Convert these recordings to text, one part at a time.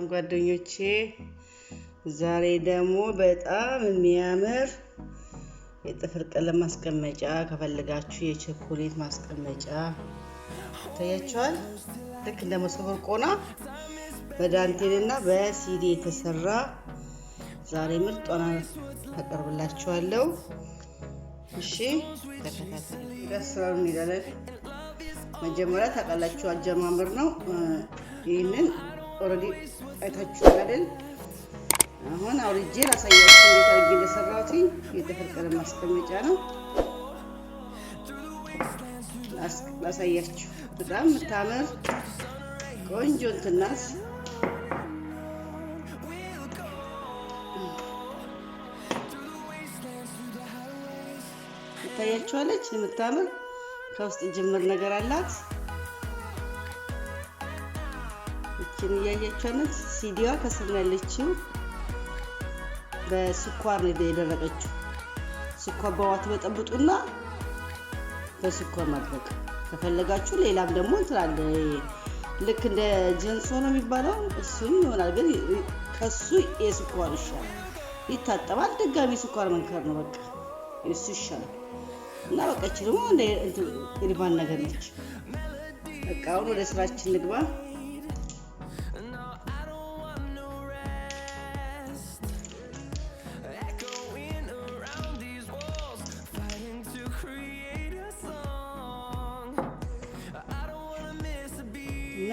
ጓደኞቼ ዛሬ ደግሞ በጣም የሚያምር የጥፍር ቀለም ማስቀመጫ ከፈለጋችሁ የቸኮሌት ማስቀመጫ ታያችኋል። ልክ እንደ መሶብ ቆና በዳንቴልና በሲዲ የተሰራ ዛሬ ምርጧን አቀርብላችኋለሁ። እሺ ተከታተሉ። ደስራውን እንሄዳለን። መጀመሪያ ታውቃላችሁ አጀማመር ነው። ይሄንን ኦሬዲ አይታችኋል አይደል? አሁን አውርጄ ላሳያችሁ እንዴት አድርጌ እንደሰራሁት። የጥፍር ቀለም ማስቀመጫ ነው ላሳያችሁ። በጣም የምታምር ቆንጆ እንትን ናት። ታያችኋለች የምታምር ከውስጥ ጅምር ነገር አላት። እቺን እያያችኋት ሲዲዋ ከስር ያለችው በስኳር ነው የደረቀችው። ስኳር በዋት በጠብጡና በስኳር ማድረቅ ከፈለጋችሁ ሌላም ደግሞ ትላለ ልክ እንደ ጀንሶ ነው የሚባለው እሱም ይሆናል። ግን ከሱ የስኳር ይሻላል። ይታጠባል፣ ድጋሚ ስኳር መንከር ነው በቃ እሱ ይሻላል። እና በቃ እቺ ደግሞ እንደ ሪባን ነገር ነች። በቃ አሁን ወደ ስራችን ልግባ። እና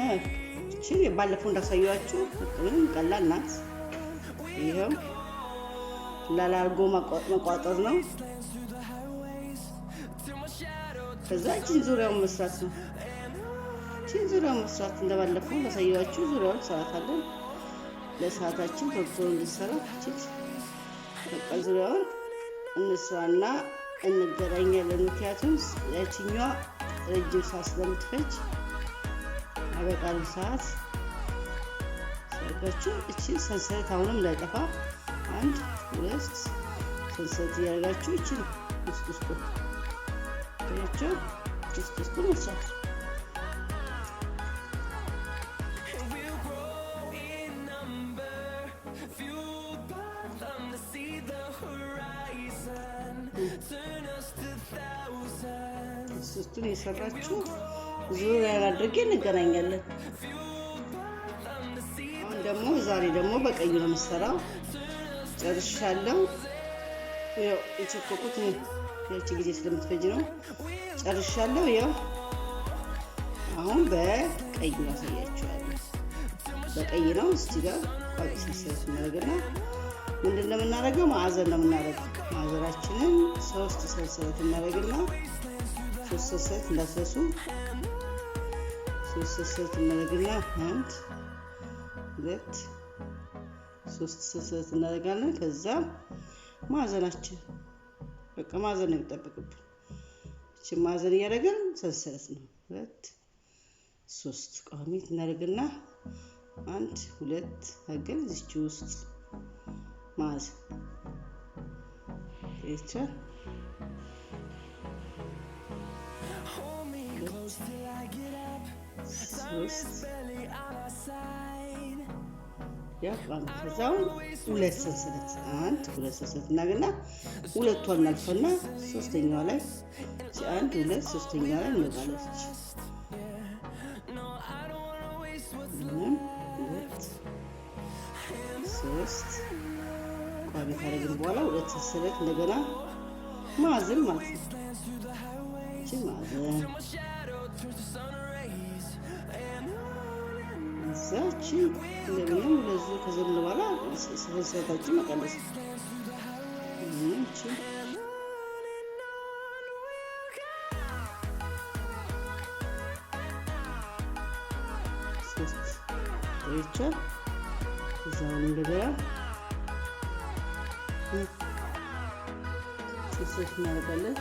እቺ ባለፈው እንዳሳየኋችሁ በጣም ቀላል ናት። ይሄው ላላርጎ መቋጠር ነው። ከዛ እቺን ዙሪያውን መስራት ነው። እቺን ዙሪያውን መስራት እንደባለፈው እንዳሳየኋችሁ ዙሪያውን እንሰራታለን። ለሰዓታችን ቶሎ እንድንሰራ እቺ በቃ ዙሪያውን እንስራና እንገናኛለን። ምክንያቱም ያቺኛዋ ረጅም ሰዓት ስለምትፈጅ አበቃሉ ሰዓት ሰርጋችሁ እቺ ሰንሰለት አሁንም እንዳይጠፋ 1 2 ሰንሰለት እያደረጋችሁ እቺ ውስጥ ታያችሁ ውስጥ መስራት። እሱን የሰራችሁ ዙሪያን አድርጌ እንገናኛለን። አሁን ደግሞ ዛሬ ደግሞ በቀዩ ነው የምሰራው። ጨርሻለሁ። ያው የቸኮኩት ያቺ ጊዜ ስለምትፈጅ ነው። ጨርሻለሁ። ያው አሁን በቀዩ አሳያችኋለሁ። በቀይ ነው። እስቲ ጋር ቋቂ ሰንሰለት እናደርግና ምንድን ነው የምናደርገው? ማዕዘን ነው የምናደርገው። ማዕዘናችንን 3 ሰንሰለት እናደርግና 3 ሰንሰለት እንዳትረሱ። 3 ሰንሰለት እናደርግና 1 2 3 ሰንሰለት እናደርጋለን። ከዛ ማዕዘናችን በቃ ማዕዘን ነው የሚጠበቅብን። እቺ ማዕዘን እያደረግን ሰንሰለት ነው 2 3 ቋሚ እናደርግና 1 2 አገል እዚች ውስጥ ማዕዘን እቺ ያቋም ከዛው 2 ሰንሰለት 1 2 ሰንሰለት እናገና ሁለቷን እናልፈና ሶስተኛዋ ላይ 1 2 ሶስተኛዋ ላይ እንመጣለች። 3 ቋሚ ካደረግን በኋላ 2 ሰንሰለት እንደገና ማዕዘን ማለት ነው። እቺ ማዕዘን እዛች እንደምንም ለዙ ከዘምን በኋላ ሰንሰለታችን መቀነስ እቺ ሶስት እቺ እዛው እንደገና ሶስት እናደርጋለን።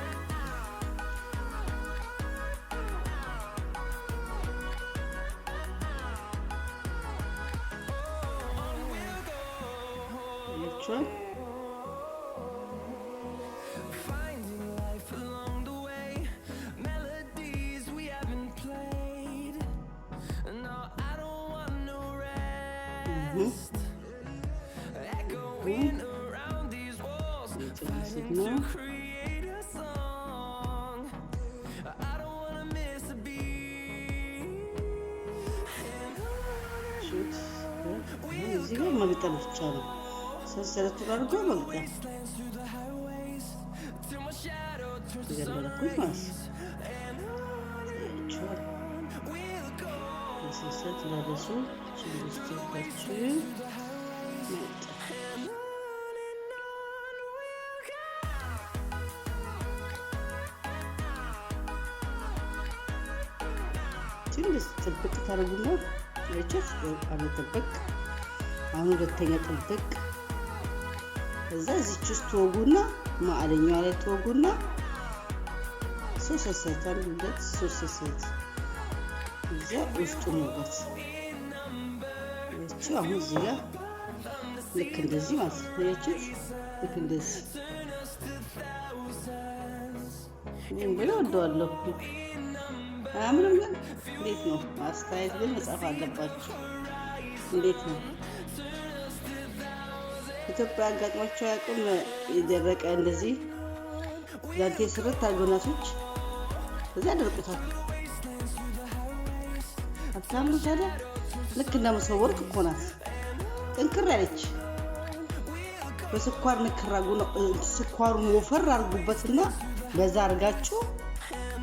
እዚህ ጋር መግጠም ብቻ ነው። ሰንሰለቱን አድርጎ መግጠም የገለልኩት ማለት ነው። ሰንሰለት ላደሱ ችግስቶቻችሁ ትንሽ ጥብቅ ታደርጉና ለቸስ አንድ ጥብቅ፣ አሁን ሁለተኛ ጥብቅ፣ እዛ እዚች ውስጥ ትወጉና ማዕለኛዋ ላይ ትወጉና ሶስት ሰዓት አንድ ሁለት ሶስት ሰዓት እዛ ውስጡ መውጋት። እቺ አሁን እዚህ ጋር ልክ እንደዚህ ማለት ነው። እቺ ልክ እንደዚህ ምን ብለው እንደዋለሁ አያምርም? ግን እንዴት ነው? አስተያየት ግን መጻፍ አለባችሁ። እንዴት ነው ኢትዮጵያ አጋጥሟቸው ያውቁም? የደረቀ እንደዚህ ዳንቴል ስርት አርጎናቶች እዛ ያደርቁታል። አታምሩ ታዲያ? ልክ እንደ መሶበ ወርቅ እኮ ናት። ጥንክር ያለች በስኳር ንክር አርጉ። ስኳሩን ወፈር አርጉበትና በዛ አርጋችሁ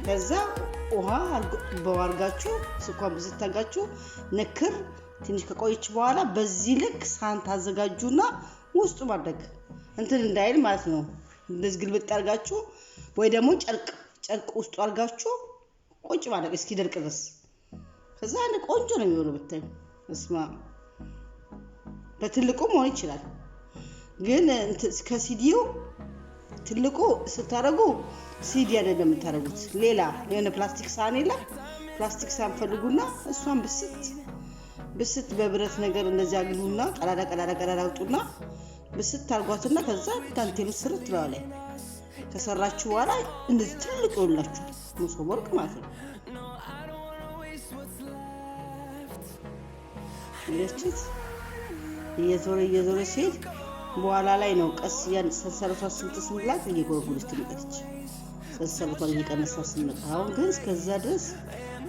ከዛ ውሃ በዋርጋችሁ ስኳር ብዝታጋችሁ ንክር ትንሽ ከቆየች በኋላ በዚህ ልክ ሳህን ታዘጋጁና ውስጡ ማድረግ እንትን እንዳይል ማለት ነው። እንደዚህ ግልብጥ አርጋችሁ ወይ ደግሞ ጨርቅ ውስጡ አርጋችሁ ቁጭ ማድረግ እስኪደርቅ ድረስ። ከዛ አንድ ቆንጆ ነው የሚሆነው ብታዩ። እስማ በትልቁ መሆን ይችላል፣ ግን ከሲዲው ትልቁ ስታረጉ ሲዲ አይደለም የምታረጉት። ሌላ የሆነ ፕላስቲክ ሳህን የለም፣ ፕላስቲክ ሳህን ፈልጉና እሷን ብስት በብረት ነገር እንደዚህ አግሉና ቀዳዳ አውጡና ብስት ታርጓትና ከዛ ዳንቴሉ ስርት ነው ላይ ከሰራችሁ በኋላ እንደዚህ ትልቅ ይሆንላችሁ መሶበ ወርቅ ማለት ነው። ለችት እየዞረ ሲሄድ በኋላ ላይ ነው ቀስ ያን ሰንሰለቷ ስንላት እየጎረጎረች ትመጣለች። ሰንሰለቷን እየቀነሳ ስንመጣ አሁን ግን እስከዛ ድረስ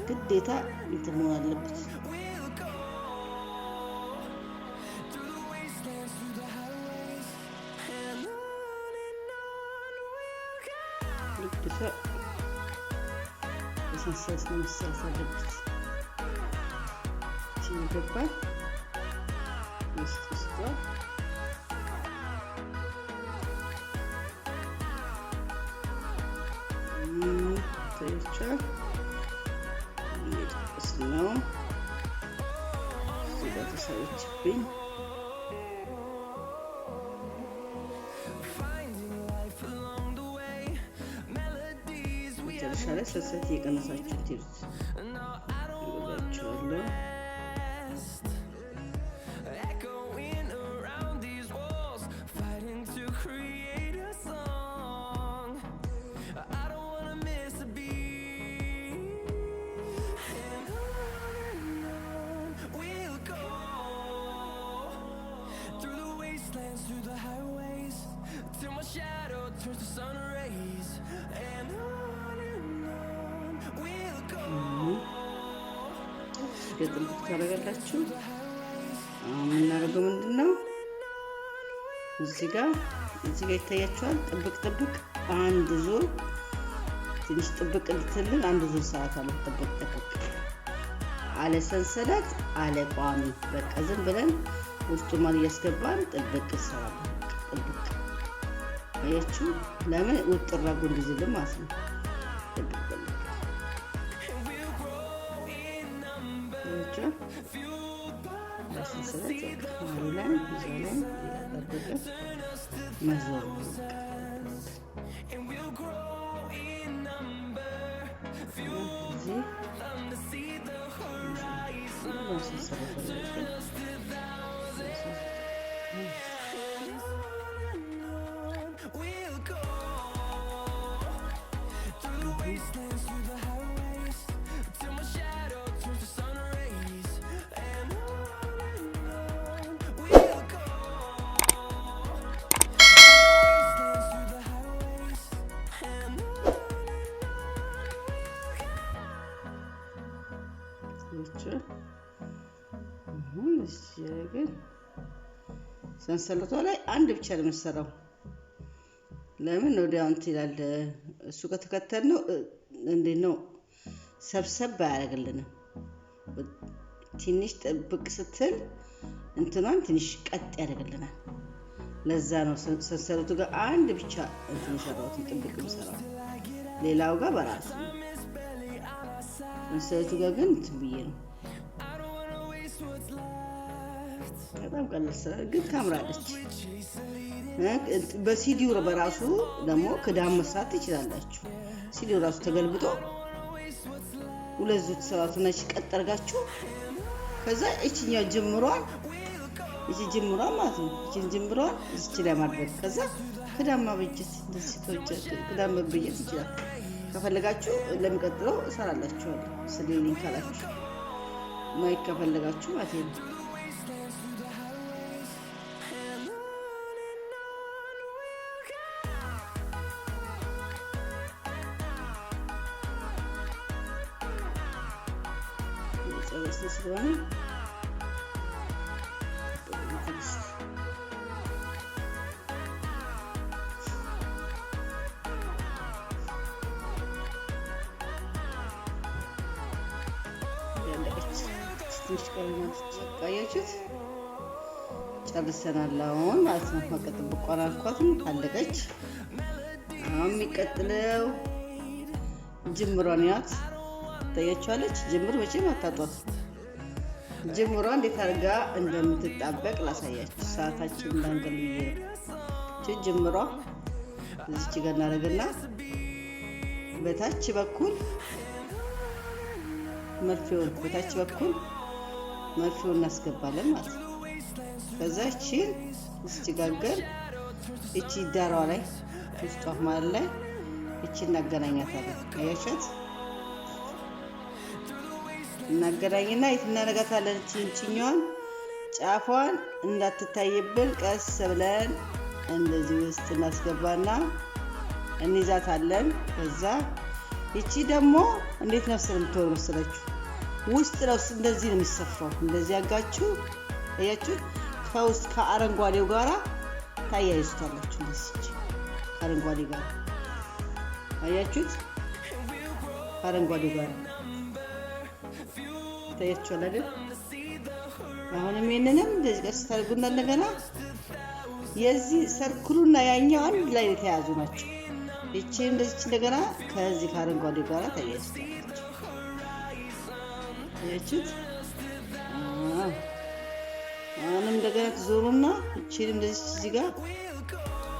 ግዴታ እንትን መሆን አለበት። ግዴታ ሰንሰለት ነው መሰራት አለበት። ሲገባ ውስጥ ተይቻል ነው ተሰራችብኝ። መጨረሻ ላይ ሰንሰለት እየቀነሳችሁ ትይዙት ይላችኋለሁ። ጥብቅ ታደርጋላችሁ። የምናደርገው ምንድን ነው? እዚህ ጋር ይታያችኋል። ጥብቅ አንድ ዙር ትንሽ ጥብቅ እንድትልን አንድ ዙር ሰዓት አለ። ጥብቅ አለ ሰንሰለት አለ ቋሚ። በቃ ዝም ብለን ውስጡ ማር እያስገባን ጥብቅ እንሰራለን። ጥብቅ አያችሁ? ለምን ውጥራ ጉንድዝልም ማለት ነው። ሰንሰለት ማሩላን ይዘን ያጠበቀ መዞር ግን ሰንሰለቷ ላይ አንድ ብቻ ነው የምሰራው። ለምን ወዲያው እንትን ይላል እሱ ከተከተል ነው እንዴት ነው ሰብሰብ አያደርግልንም። ትንሽ ጥብቅ ስትል እንትኗን ትንሽ ቀጥ ያደርግልናል። ለዛ ነው ሰንሰለቱ ጋር አንድ ብቻ እንትን ሰራሁት ጥብቅ ምሰራው። ሌላው ጋር በራሱ ሰንሰለቱ ጋር ግን እንትን ብዬ ነው። በጣም ቀላል ስራ ግን ታምራለች። በሲዲው በራሱ ደግሞ ክዳን መስራት ትችላላችሁ። ሲዲው ራሱ ተገልብጦ ሁለት ዙት ሰራቱ ነች ቀጥ አድርጋችሁ ከዛ እቺኛው ጅምሯን እቺ ጅምሯን ማለት ነው። እቺን ጅምሯን እቺ ላይ ማድረግ ከዛ ክዳን ማበጀት እንደዚህ ክዳን መበጀት ይችላል። ከፈለጋችሁ ለሚቀጥለው እሰራላችኋለሁ። ስለዚህ ካላችሁ ማይክ ከፈለጋችሁ ማለት ነው። ስለሆነ ቀያችሁት ጨርሰናል አሁን ማለት ነው። መቀጠል በቋራኳትም አለቀች። አሁን የሚቀጥለው ጅምሯን ያት ታያችኋለች። ጅምር መቼም አታጧት። ጅምሯ እንዴት አድርጋ እንደምትጣበቅ ላሳያችሁ። ሰዓታችን እንዳንገል ብዬ ነው። ጅምሯ እዚች ጋር እናደርግና በታች በኩል መርፌውን እናስገባለን ማለት ነው። ከዛ እቺን እስኪጋገር እቺ ዳሯ ላይ ውስጧ ማለት ላይ እቺ እናገናኛታለን። አያቻት እናገናኝና የት እናደርጋታለን? እቺኛዋን ጫፏን እንዳትታይብን ቀስ ብለን እንደዚህ ውስጥ እናስገባና እንይዛታለን። ከዛ እቺ ደግሞ እንዴት ነው ስለምትወር መሰላችሁ? ውስጥ ለውስጥ እንደዚህ ነው የሚሰፋው። እንደዚህ ያጋችሁ አያችሁ። ከውስጥ ከአረንጓዴው ጋራ ታያይዙታላችሁ። እንደዚህ ከአረንጓዴው ጋራ አያችሁት? ከአረንጓዴው ጋራ ታያችኋል አይደል? አሁንም ይሄንንም እንደዚህ ቀስ ታርጉና እንደገና የዚህ ሰርክሉና ያኛው አንድ ላይ የተያዙ ናቸው። እቺ እንደዚህ እንደገና ከዚህ ከአረንጓዴው ጋራ ታያይዙታላችሁ። አያችሁት? አሁንም እንደገና ትዞሩና እቺን እንደዚህ እዚህ ጋር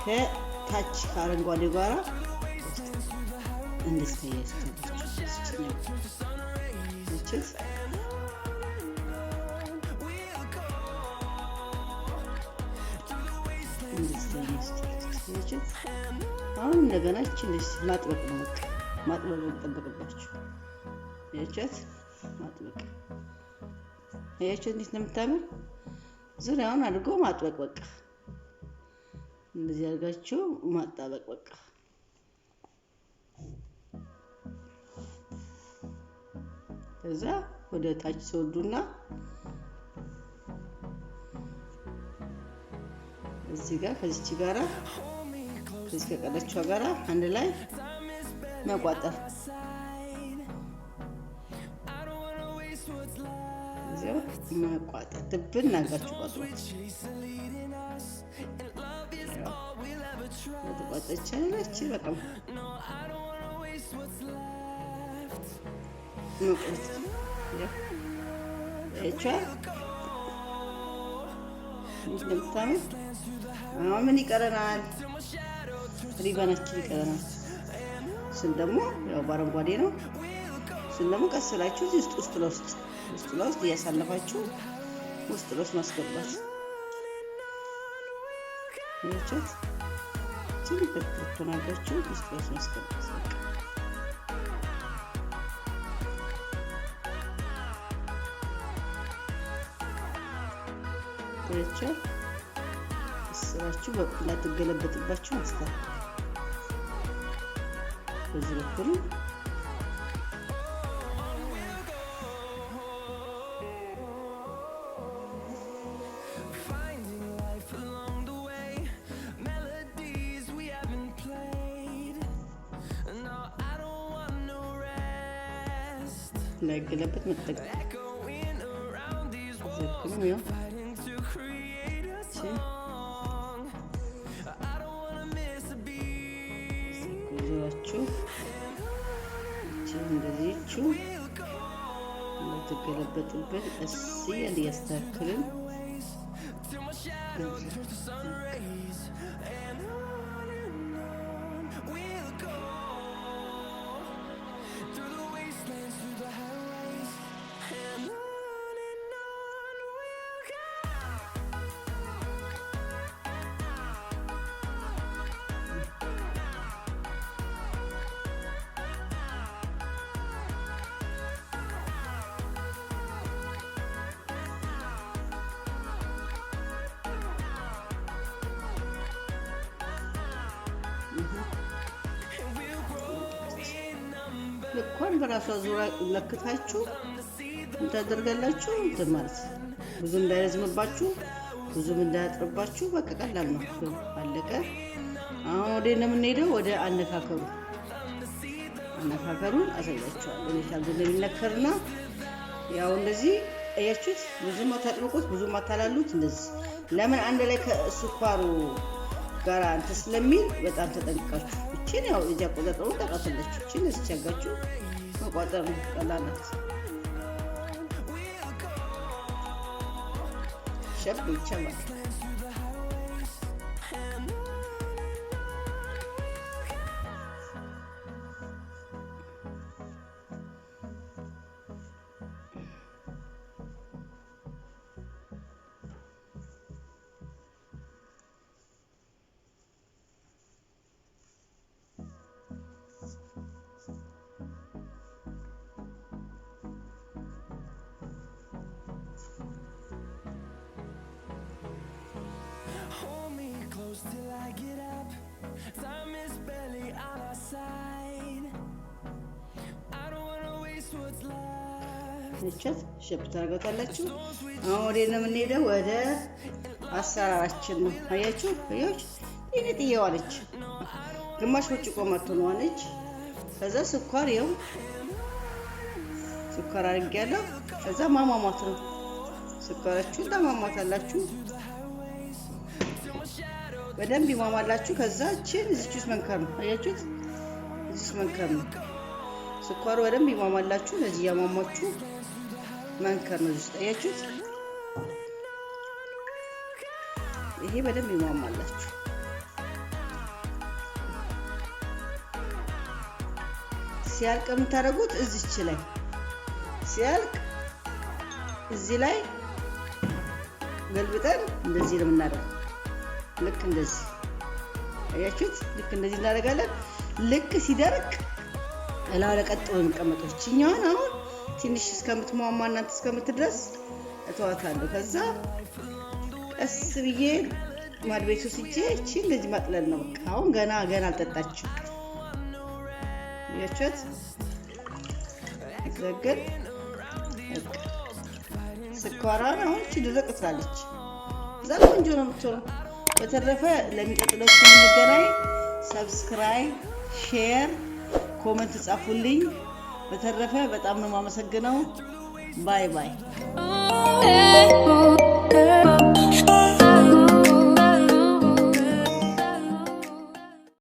ከታች ከአረንጓዴው ጋራ እንደዚህ ታያይዙታላችሁ። አሁን እንደገና እቺን ማጥበቅ ነው። ማጥበቅ ተጠብቅባችሁ ያቻት ማጥበቅ ያቻት እንዴት ነው የምታምር። ዙሪያውን አድርጎ ማጥበቅ በቃ እንደዚህ አድርጋችሁ ማጣበቅ በቃ ከዛ ወደ ታች ወርዱና እዚህ ጋር ከዚች ጋራ ከዚህ ከቀለችው ጋራ አንድ ላይ መቋጠር እዚያው መቋጠር ድብን አድርጋችሁ ቋጥሩት። ተቋጠቻለች በቃ መቁረጥ ያቻል እንደምታምር። አሁን ምን ይቀረናል? ሪባናችን ይቀረናል። እሱን ደግሞ ያው በአረንጓዴ ነው። እሱን ደግሞ ቀስ ብላችሁ ውስጥ ለውስጥ እያሳለፋችሁ ውስጥ ለውስጥ ማስገባት ያቻት እዚህ ተናጋችሁ ውስጥ ለውስጥ ማስገባት ያቻል። ስራችሁ በቁላ ተገለበጥባችሁ አስተካክሉ። በዚህ በኩል እንዳይገለበጥ መጠቀም ዘክም ያው ዙራችሁ እንደዚህችሁ ተገለበጡበት ቀስ እያስተካከልን ልኳን በራሷ ዙራ ለክታችሁ እንታደርጋላችሁ ማለት ብዙ እንዳይረዝምባችሁ ብዙም እንዳያጥርባችሁ በቃ ቀላል ነው። አለቀ። አሁን ወደ የምንሄደው ወደ አነካከሩን አሳያችኋለሁ። እንዴት አድርጎ እንደሚነከርና ያው እንደዚህ አያችሁት። ብዙም አታጥብቁት፣ ብዙም አታላሉት። እንደዚህ ለምን አንድ ላይ ከስኳሩ ጋር አንተ ስለሚል በጣም ተጠንቅቃችሁ እቺን ያው እጃ ቆጣጣው ተቃተለች እቺን እስቻጋችሁ መቋጠር ቀላል ናት። ሸብ ይቻላል። Till I get up, time is barely on our side. I don't wanna waste what's left. እቺት ሸፕ ታርጋታላችሁ። አሁን ወደ የምንሄደው ወደ አሰራራችን ነው። አያችሁ ይሄ ጥያዋለች ግማሽ ወጭቆ ማጥቷለች። ከዛ ስኳር ይው ስኳር አድርጌያለሁ። ከዛ ማማማት ነው። ስኳራችሁ እንደማማታላችሁ በደንብ ይማማላችሁ። ከዛ እቺን እዚህስ መንከር ነው። አያችሁት? እዚህስ መንከር ነው። ስኳሩ በደንብ ይማማላችሁ። ለዚህ ያማማችሁ መንከር ነው። እዚህ አያችሁት? ይሄ በደንብ ይማማላችሁ። ሲያልቅ የምታደርጉት እዚህች ላይ ሲያልቅ እዚህ ላይ ገልብጠን እንደዚህ ነው የምናደርገው። ልክ እንደዚህ አያችሁት? ልክ እንደዚህ እናደርጋለን። ልክ ሲደርቅ እላው ለቀጥ ነው የሚቀመጠው። እቺኛውን አሁን ትንሽ እስከምትሟሟ እናንተ እስከምትደርስ እተዋታለሁ። ከዛ ቀስ ብዬ ማድቤቱ ሲጄ እቺ እንደዚህ ማጥለል ነው። በቃ አሁን ገና አልጠጣችም። አያችሁት? ዘገን ስኳራን አሁን እቺ ድርቅ ትላለች። እዛ ቆንጆ ነው የምትሆነው። በተረፈ ለሚቀጥለው ስንገናኝ ሰብስክራይብ፣ ሼር፣ ኮሜንት ጻፉልኝ። በተረፈ በጣም ነው የማመሰግነው። ባይ ባይ።